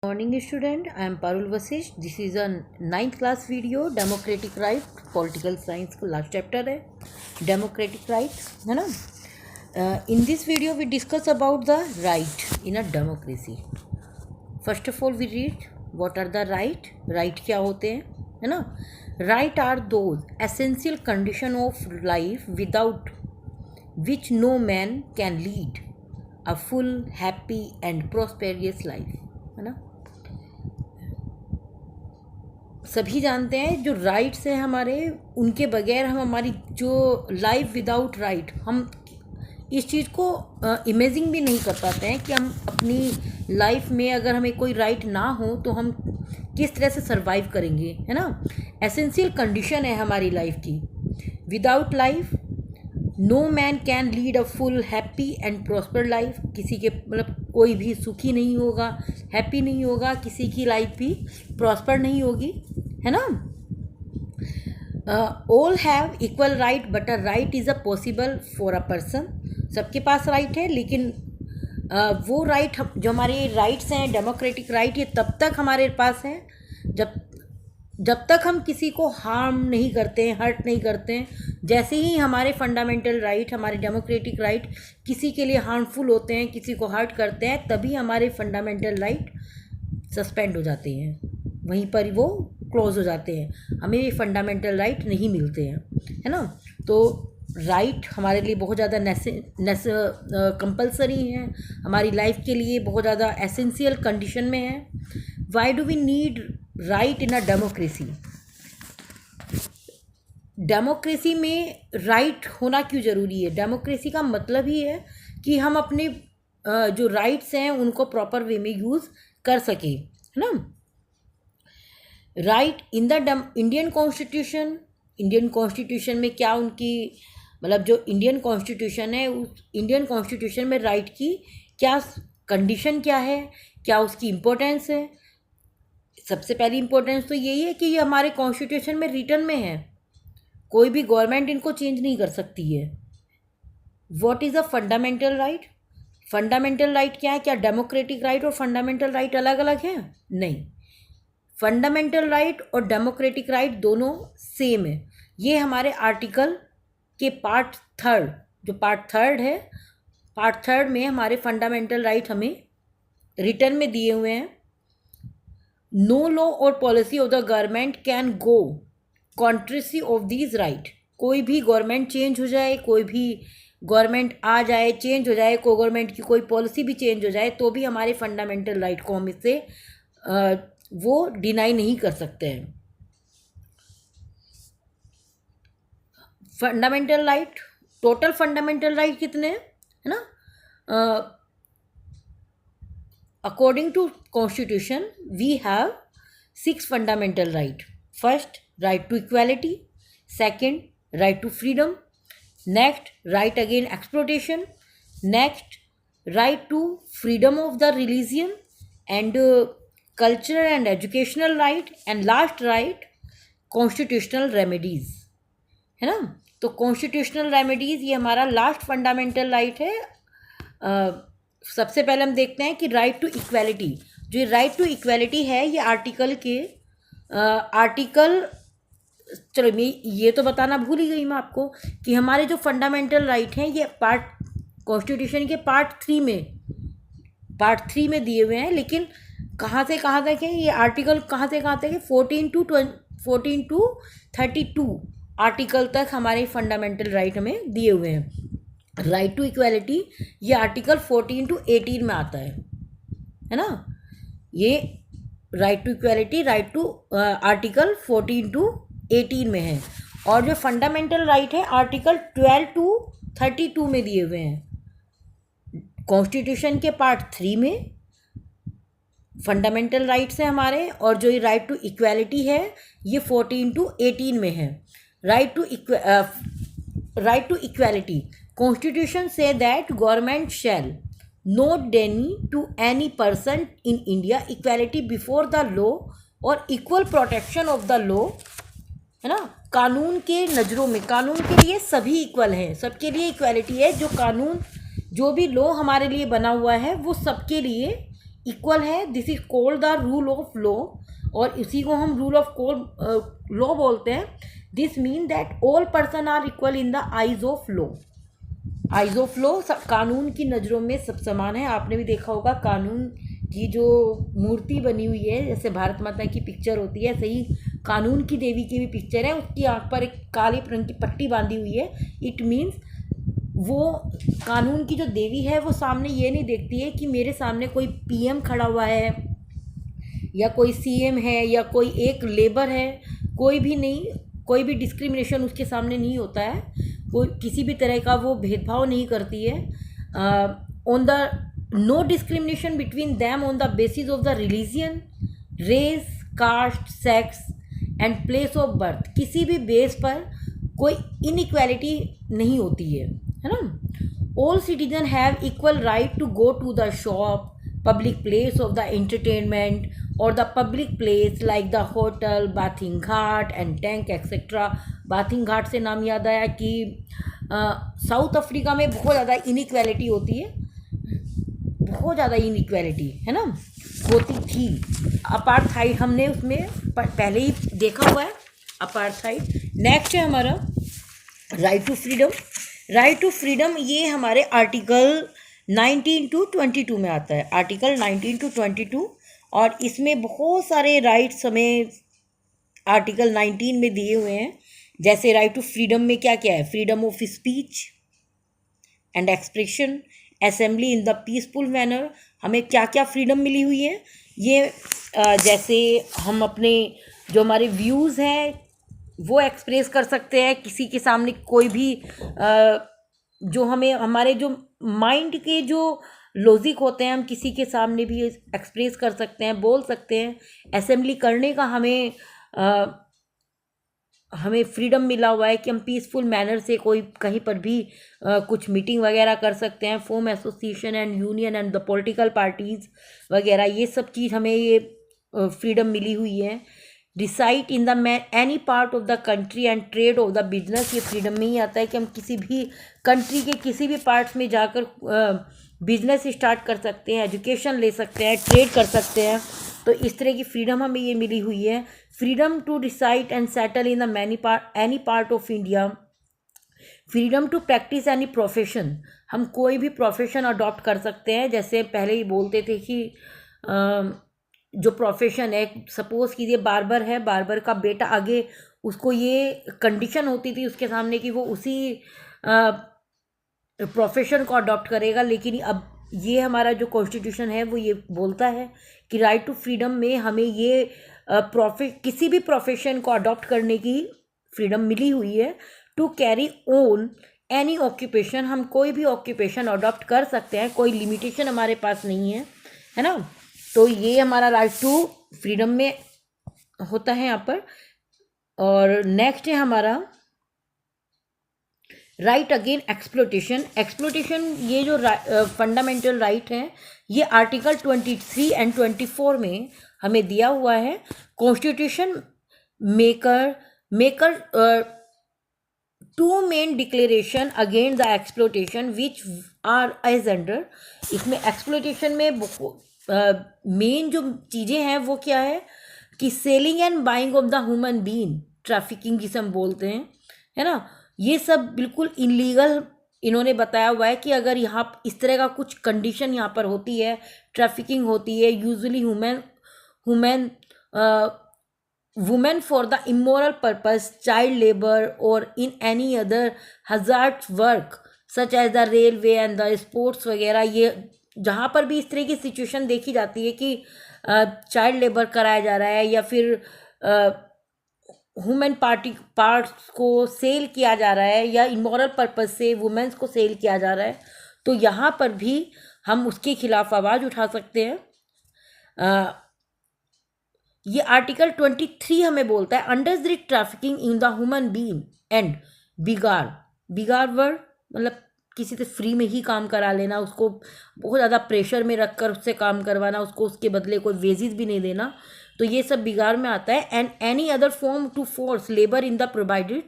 Morning student, I am Parul Vasish. This is a 9th class video, Democratic Right, Political Science का last chapter है Democratic Right, है ना. In this video we discuss about the right in a democracy. First of all we read what are the right. Right क्या होते हैं, है ना. Right are those essential condition of life without which no man can lead a full, happy and prosperous life, है ना. सभी जानते हैं जो राइट्स हैं हमारे, उनके बगैर हम हमारी जो लाइफ विदाउट राइट, हम इस चीज़ को इमेजिन भी नहीं कर पाते हैं कि हम अपनी लाइफ में अगर हमें कोई राइट ना हो तो हम किस तरह से सर्वाइव करेंगे, है ना. एसेंशियल कंडीशन है हमारी लाइफ की. Without life no man can lead a full happy and prosper life. किसी के मतलब कोई भी सुखी नहीं होगा, हैप्पी नहीं होगा, किसी की लाइफ भी प्रॉस्पर नहीं होगी, है ना. All have equal right but a right is a possible for a person. सबके पास राइट है, लेकिन वो राइट जो हमारे राइट्स हैं, डेमोक्रेटिक राइट, ये तब तक हमारे पास हैं जब तक हम किसी को हार्म नहीं करते हैं, हर्ट नहीं करते हैं. जैसे ही हमारे फंडामेंटल राइट, हमारे डेमोक्रेटिक राइट किसी के लिए हार्मफुल होते हैं, किसी को हर्ट करते हैं, तभी हमारे फंडामेंटल राइट सस्पेंड हो जाते हैं, वहीं पर वो क्लोज हो जाते हैं, हमें ये फंडामेंटल राइट नहीं मिलते हैं, है ना. तो राइट हमारे लिए बहुत ज़्यादा कंपलसरी है, हमारी लाइफ के लिए बहुत ज़्यादा एसेंशियल कंडीशन में है. Why do we need right in a democracy. Democracy में राइट होना क्यों ज़रूरी है. डेमोक्रेसी का मतलब ही है कि हम अपने जो राइट्स हैं उनको प्रॉपर वे में यूज़ कर सकें, है ना. Right in the Indian constitution में क्या उनकी मतलब जो इंडियन कॉन्स्टिट्यूशन है, उस इंडियन कॉन्स्टिट्यूशन में राइट की क्या कंडीशन क्या है, क्या उसकी इम्पोर्टेंस है. सबसे पहली इम्पोर्टेंस तो यही है कि ये हमारे कॉन्स्टिट्यूशन में रिटर्न में है, कोई भी गवर्नमेंट इनको चेंज नहीं कर सकती है. What is a fundamental right. Fundamental right क्या है. क्या डेमोक्रेटिक राइट और फंडामेंटल राइट अलग अलग हैं. नहीं, फंडामेंटल राइट और डेमोक्रेटिक राइट दोनों सेम है. ये हमारे आर्टिकल के पार्ट थर्ड है, पार्ट थर्ड में हमारे फंडामेंटल राइट हमें रिटर्न में दिए हुए हैं. नो लॉ और policy of the government can go contrary of these right. कोई भी गवर्नमेंट चेंज हो जाए, कोई भी गवर्नमेंट आ जाए, चेंज हो जाए, कोई गवर्नमेंट की कोई पॉलिसी भी चेंज हो जाए, तो भी हमारे फंडामेंटल राइट को हम इससे वो डिनाई नहीं कर सकते हैं. Fundamental right, total fundamental right कितने हैं, है ना. According to constitution we have 6 fundamental right. First, right to equality. Second, right to freedom. Next, right against exploitation. Next, right to freedom of the religion and cultural and educational right. And last right, constitutional remedies, है ना. तो constitutional remedies ये हमारा last fundamental right है. सबसे पहले हम देखते हैं कि राइट टू इक्वालिटी. जो ये राइट टू इक्वालिटी है, ये आर्टिकल चलो मैं ये तो बताना भूल ही गई मैं आपको कि हमारे जो फंडामेंटल राइट हैं ये पार्ट कॉन्स्टिट्यूशन के पार्ट थ्री में दिए हुए हैं. लेकिन कहाँ से कहाँ तक है ये आर्टिकल, कहाँ से कहाँ तक है. 14 टू 32 आर्टिकल तक हमारे फंडामेंटल राइट हमें दिए हुए हैं. राइट टू इक्वालिटी ये आर्टिकल 14 टू 18 में आता है ना. ये right to equality right to article 14 to 18 में है. और जो फंडामेंटल राइट है आर्टिकल 12 टू 32 में दिए हुए हैं. कॉन्स्टिट्यूशन के पार्ट 3 में फंडामेंटल राइट्स हैं हमारे, और जो ये राइट टू इक्वालिटी है ये 14 टू 18 में है. राइट टू इक्वालिटी, कॉन्स्टिट्यूशन से that government shall not deny to any person in India equality before the law और equal protection of the law, है ना. कानून के नज़रों में, कानून के लिए सभी इक्वल हैं, सबके लिए इक्वालिटी है. जो कानून, जो भी लॉ हमारे लिए बना हुआ है वो सबके लिए इक्वल है, this is called the rule of law, और इसी को हम रूल ऑफ लॉ बोलते हैं। This mean that all person are equal in the eyes of law. Eyes of law, कानून की नज़रों में सब समान है। आपने भी देखा होगा कानून की जो मूर्ति बनी हुई है, जैसे भारत माता की पिक्चर होती है, सही कानून की देवी की भी पिक्चर है, उसकी आंख पर एक काले रंग की पट्टी बांधी हुई है। इट मीन्स वो कानून की जो देवी है वो सामने ये नहीं देखती है कि मेरे सामने कोई पीएम खड़ा हुआ है या कोई सीएम है या कोई एक लेबर है, कोई भी नहीं, कोई भी डिस्क्रिमिनेशन उसके सामने नहीं होता है, कोई किसी भी तरह का वो भेदभाव नहीं करती है। On the no discrimination between them on the basis of the religion, race, caste, sex and place of birth. किसी भी बेस पर कोई इनइक्वालिटी नहीं होती है ना। All citizen have equal right to go to the shop, public place of the entertainment or the public place like the hotel, bathing ghat and tank etc. Bathing ghat से नाम याद आया कि साउथ अफ्रीका में बहुत ज़्यादा इनइक्वालिटी होती है, बहुत ज़्यादा इनइक्वालिटी है ना, होती थी। अपार्थाइड हमने उसमें पहले ही देखा हुआ है, अपार्थाइड। नेक्स्ट है हमारा right to freedom. Right to freedom ये हमारे आर्टिकल 19 to 22 में आता है, आर्टिकल 19 to 22, और इसमें बहुत सारे राइट्स हमें आर्टिकल 19 में दिए हुए हैं। जैसे राइट टू फ्रीडम में क्या क्या है, freedom of speech and expression, assembly in the peaceful manner. हमें क्या क्या फ्रीडम मिली हुई है ये, जैसे हम अपने जो हमारे व्यूज़ हैं वो एक्सप्रेस कर सकते हैं, किसी के सामने कोई भी जो हमें हमारे जो माइंड के जो लॉजिक होते हैं हम किसी के सामने भी एक्सप्रेस कर सकते हैं, बोल सकते हैं। असेंबली करने का हमें फ्रीडम मिला हुआ है कि हम पीसफुल मैनर से कोई कहीं पर भी कुछ मीटिंग वगैरह कर सकते हैं। Form association and union and the political parties वगैरह, ये सब चीज़ हमें ये फ्रीडम मिली हुई है। Decide in the any part of the country and trade off the business, ये फ्रीडम में ही आता है कि हम किसी भी कंट्री के किसी भी पार्ट्स में जाकर बिजनेस स्टार्ट कर सकते हैं, एजुकेशन ले सकते हैं, ट्रेड कर सकते हैं। तो इस तरह की फ्रीडम हमें ये मिली हुई है। Freedom to decide and settle in the any part of India. Freedom to practice any profession, हम कोई भी प्रोफेशन अडॉप्ट कर सकते हैं। जैसे पहले ही बोलते थे कि जो प्रोफेशन है, सपोज़ कीजिए बार्बर है, बार्बर का बेटा आगे उसको ये कंडीशन होती थी उसके सामने कि वो उसी प्रोफेशन को अडॉप्ट करेगा, लेकिन अब ये हमारा जो कॉन्स्टिट्यूशन है वो ये बोलता है कि राइट टू फ्रीडम में हमें ये किसी भी प्रोफेशन को अडॉप्ट करने की फ्रीडम मिली हुई है। To carry on any occupation, हम कोई भी ऑक्यूपेशन अडॉप्ट कर सकते हैं, कोई लिमिटेशन हमारे पास नहीं है ना। तो ये हमारा राइट टू फ्रीडम में होता है यहाँ पर। और नेक्स्ट है हमारा राइट अगेन एक्सप्लोटेशन। एक्सप्लोटेशन ये जो फंडामेंटल राइट है ये आर्टिकल 23 एंड 24 में हमें दिया हुआ है। Constitution maker to main declaration against the exploitation which are as under. इसमें एक्सप्लोटेशन में मेन जो चीज़ें हैं वो क्या है कि selling and buying of the human being, trafficking जिसे हम बोलते हैं, है ना, ये सब बिल्कुल इलीगल इन्होंने बताया हुआ है कि अगर यहाँ इस तरह का कुछ कंडीशन यहाँ पर होती है, ट्रैफिकिंग होती है, usually women for the immoral purpose, child labour और in any other hazard work such as the railway and the sports वगैरह, ये जहाँ पर भी इस तरह की सिचुएशन देखी जाती है कि चाइल्ड लेबर कराया जा रहा है या फिर ह्यूमन पार्ट्स को सेल किया जा रहा है या इमोरल पर्पस से वुमेन्स को सेल किया जा रहा है, तो यहाँ पर भी हम उसके खिलाफ आवाज़ उठा सकते हैं। ये आर्टिकल 23 हमें बोलता है under the trafficking in the human being and बिगार वर्ड, मतलब किसी से फ्री में ही काम करा लेना, उसको बहुत ज़्यादा प्रेशर में रखकर उससे काम करवाना, उसको उसके बदले कोई वेजेस भी नहीं देना, तो ये सब बिगाड़ में आता है। And any other form to force labour in the provided,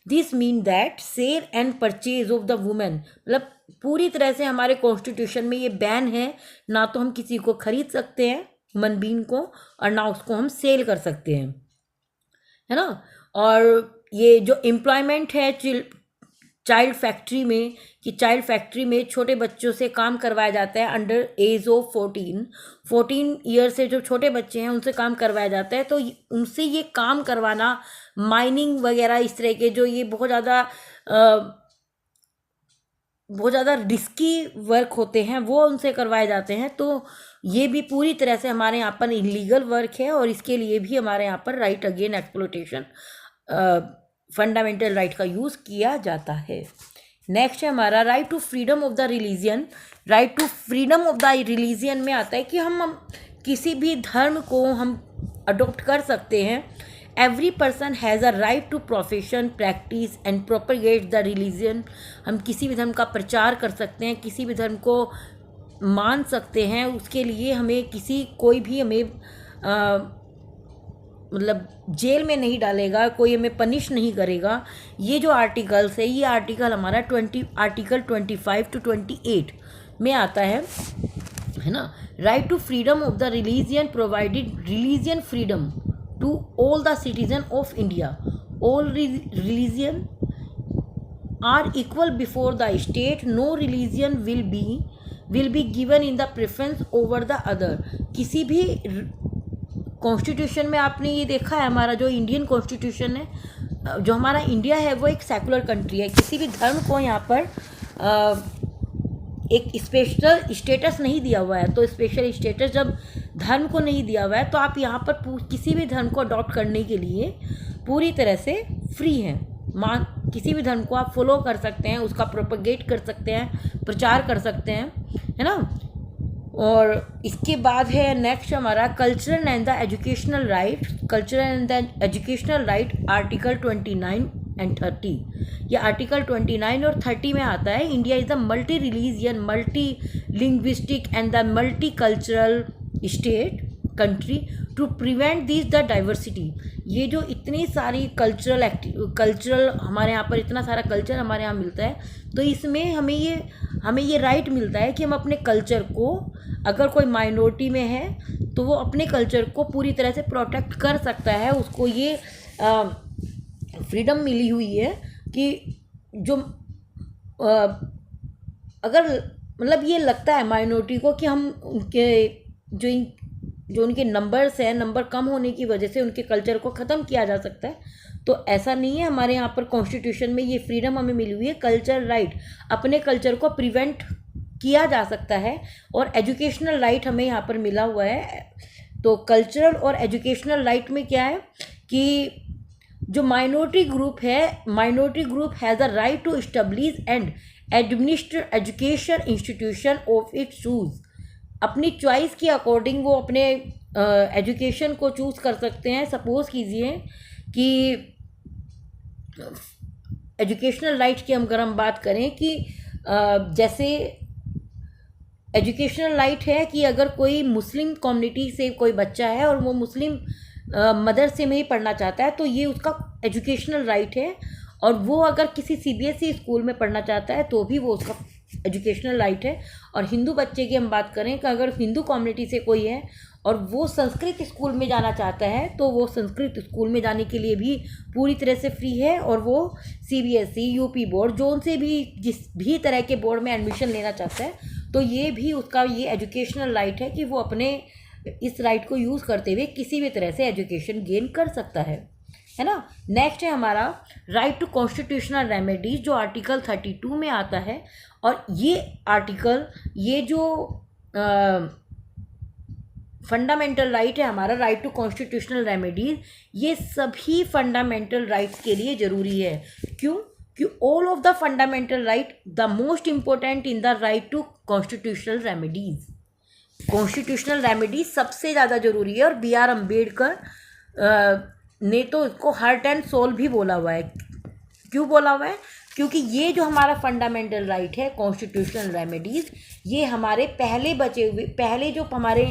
this mean that sale and purchase of the women, मतलब पूरी तरह से हमारे कॉन्स्टिट्यूशन में ये बैन है, ना तो हम किसी को खरीद सकते हैं ह्यूमन बीइंग को, और ना उसको हम सेल कर सकते हैं, है ना। और ये जो एम्प्लॉयमेंट है चाइल्ड फैक्ट्री में, कि चाइल्ड फैक्ट्री में छोटे बच्चों से काम करवाया जाता है अंडर एज ऑफ 14 ईयर से जो छोटे बच्चे हैं उनसे काम करवाया जाता है। तो उनसे ये काम करवाना, माइनिंग वगैरह इस तरह के जो ये बहुत ज़्यादा रिस्की वर्क होते हैं वो उनसे करवाए जाते हैं। तो ये भी पूरी तरह से हमारे यहाँ पर इलीगल वर्क है, और इसके लिए भी हमारे यहाँ पर right again exploitation fundamental right का यूज़ किया जाता है। नेक्स्ट है हमारा right to freedom of the religion. Right to freedom of the religion में आता है कि हम किसी भी धर्म को हम अडॉप्ट कर सकते हैं। Every person has a right to profession, practice and propagate the religion. हम किसी भी धर्म का प्रचार कर सकते हैं, किसी भी धर्म को मान सकते हैं। उसके लिए हमें कोई भी हमें मतलब जेल में नहीं डालेगा, कोई हमें पनिश नहीं करेगा। ये जो आर्टिकल्स है, ये आर्टिकल हमारा आर्टिकल 25 to 28 में आता है ना। Right to freedom of the religion provided religion freedom to all the citizen of India. All religion are equal before the state. No religion will be given in the preference over the other. किसी भी constitution में आपने ये देखा है, हमारा जो Indian constitution है, जो हमारा इंडिया है वो एक सेकुलर कंट्री है। किसी भी धर्म को यहाँ पर एक स्पेशल स्टेटस नहीं दिया हुआ है। तो स्पेशल स्टेटस जब धर्म को नहीं दिया हुआ है तो आप यहाँ पर किसी भी धर्म को अडॉप्ट करने के लिए पूरी तरह से फ्री हैं। किसी भी धर्म को आप फॉलो कर सकते हैं, उसका प्रोपगेट कर सकते हैं, प्रचार कर सकते हैं, है ना। और इसके बाद है नेक्स्ट हमारा cultural and the educational right. Cultural and the educational right article 29 and 30। ये आर्टिकल 29 और 30 में आता है India is the multi religion, multi linguistic and the multi cultural state country to prevent this the diversity. ये जो इतनी सारी cultural हमारे यहाँ पर इतना सारा कल्चर हमारे यहाँ मिलता है, तो इसमें हमें ये राइट मिलता है कि हम अपने कल्चर को, अगर कोई माइनॉरिटी में है तो वो अपने कल्चर को पूरी तरह से प्रोटेक्ट कर सकता है। उसको ये फ्रीडम मिली हुई है कि जो अगर मतलब ये लगता है माइनॉरिटी को कि हम उनके जो उनके नंबर्स हैं, नंबर कम होने की वजह से उनके कल्चर को ख़त्म किया जा सकता है, तो ऐसा नहीं है। हमारे यहाँ पर कॉन्स्टिट्यूशन में ये फ्रीडम हमें मिली हुई है, कल्चर राइट, अपने कल्चर को प्रिवेंट किया जा सकता है। और एजुकेशनल राइट हमें यहाँ पर मिला हुआ है। तो कल्चरल और एजुकेशनल राइट में क्या है कि जो minority group has a right to establish and administer education institution of its choose. अपनी चॉइस के अकॉर्डिंग वो अपने एजुकेशन को चूज़ कर सकते हैं। सपोज़ कीजिए कि एजुकेशनल राइट की अगर हम बात करें कि जैसे एजुकेशनल राइट है कि अगर कोई मुस्लिम कम्युनिटी से कोई बच्चा है और वो मुस्लिम मदरसे में ही पढ़ना चाहता है, तो ये उसका एजुकेशनल राइट है। और वो अगर किसी CBSE स्कूल में पढ़ना चाहता है तो भी वो उसका एजुकेशनल राइट है। और हिंदू बच्चे की हम बात करें कि अगर हिंदू कम्युनिटी से कोई है और वो संस्कृत स्कूल में जाना चाहता है तो वो संस्कृत स्कूल में जाने के लिए भी पूरी तरह से फ्री है। और वो CBSE, UP बोर्ड, जो उनसे भी जिस भी तरह के बोर्ड में एडमिशन लेना चाहता है तो ये भी उसका ये एजुकेशनल राइट है कि वो अपने इस राइट को यूज़ करते हुए किसी भी तरह से एजुकेशन गेन कर सकता है ना। नेक्स्ट है हमारा राइट टू कॉन्स्टिट्यूशनल रेमेडीज, जो आर्टिकल 32 में आता है। और ये आर्टिकल, ये जो फंडामेंटल राइट है हमारा, राइट टू कॉन्स्टिट्यूशनल रेमेडीज, ये सभी फंडामेंटल राइट्स के लिए ज़रूरी है। क्यों? कि all of the fundamental right, the most important in the right to constitutional remedies. Constitutional remedies सबसे ज़्यादा ज़रूरी है। और BR अम्बेडकर ने तो इसको हार्ट एंड सोल भी बोला हुआ है। क्यों बोला हुआ है? क्योंकि ये जो हमारा फंडामेंटल राइट है राइट रेमेडीज़, ये हमारे पहले जो हमारे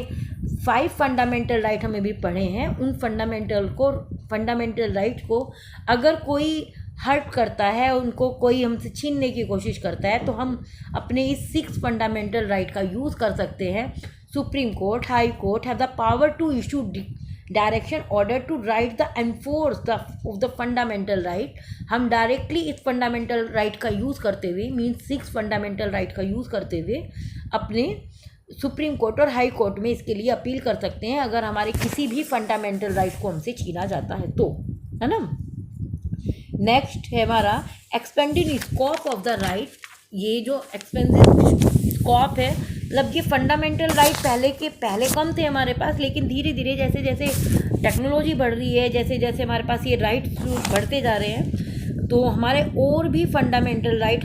5 फंडामेंटल राइट हमें भी पढ़े हैं, उन फंडामेंटल राइट को अगर कोई हर्ट करता है, उनको कोई हमसे छीनने की कोशिश करता है, तो हम अपने इस 6 फंडामेंटल राइट का यूज़ कर सकते हैं। Supreme Court, High Court have the power to issue direction order to right the enforce the fundamental right. हम डायरेक्टली इस फंडामेंटल राइट का यूज़ करते हुए, मीन्स 6 फंडामेंटल राइट का यूज़ करते हुए अपने सुप्रीम कोर्ट और हाई कोर्ट में इसके लिए अपील कर सकते हैं अगर हमारे किसी भी फंडामेंटल राइट को हमसे छीना जाता है तो, है ना। नेक्स्ट है हमारा expanding scope of the right. ये जो एक्सपेंसिव स्कोप है, मतलब ये फंडामेंटल राइट पहले कम थे हमारे पास, लेकिन धीरे धीरे जैसे जैसे टेक्नोलॉजी बढ़ रही है, जैसे जैसे हमारे पास ये राइट्स बढ़ते जा रहे हैं, तो हमारे और भी फंडामेंटल राइट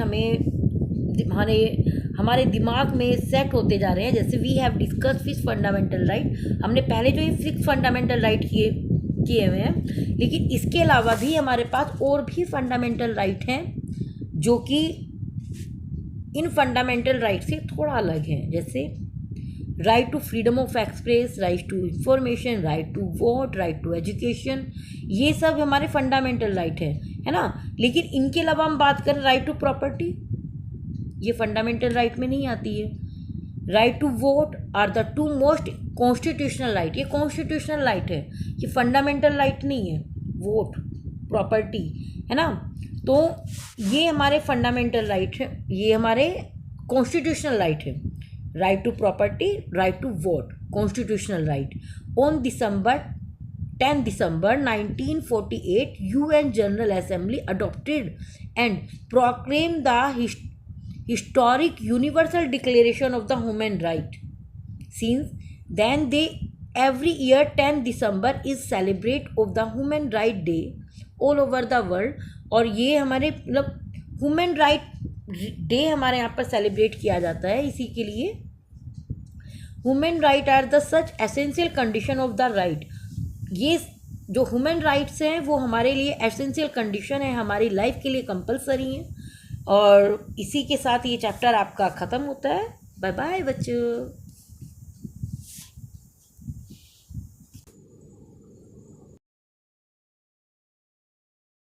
हमारे दिमाग में सेट होते जा रहे हैं। जैसे we have discuss 6 fundamental right, हमने पहले जो ये 6 फंडामेंटल राइट किए हुए हैं, लेकिन इसके अलावा भी हमारे पास और भी फंडामेंटल राइट हैं जो कि इन फंडामेंटल राइट से थोड़ा अलग हैं। जैसे right to freedom of express, right to information, right to vote, right to education, ये सब हमारे फंडामेंटल राइट है ना। लेकिन इनके अलावा हम बात करें राइट टू प्रॉपर्टी, ये फंडामेंटल राइट में नहीं आती है। Right to vote are the 2 most constitutional right, ये कॉन्स्टिट्यूशनल राइट है, ये फंडामेंटल राइट नहीं है। वोट, प्रॉपर्टी, है ना, तो ये हमारे फंडामेंटल राइट है, ये हमारे कॉन्स्टिट्यूशनल राइट है। Right to property, right to vote, constitutional right. On 10 December 1948 UN General Assembly adopted and proclaimed the historic Universal Declaration of the Human Right. Since then, every year 10 December is celebrate of the Human Right Day all over the world. और ये हमारे मतलब human right day हमारे यहाँ पर celebrate किया जाता है इसी के लिए। Human right are the such essential condition of the right. ये जो ह्यूमन राइट्स हैं वो हमारे लिए एसेंशियल कंडीशन है, हमारी लाइफ के लिए कंपलसरी हैं। और इसी के साथ ये चैप्टर आपका ख़त्म होता है। बाय बाय बच्चों।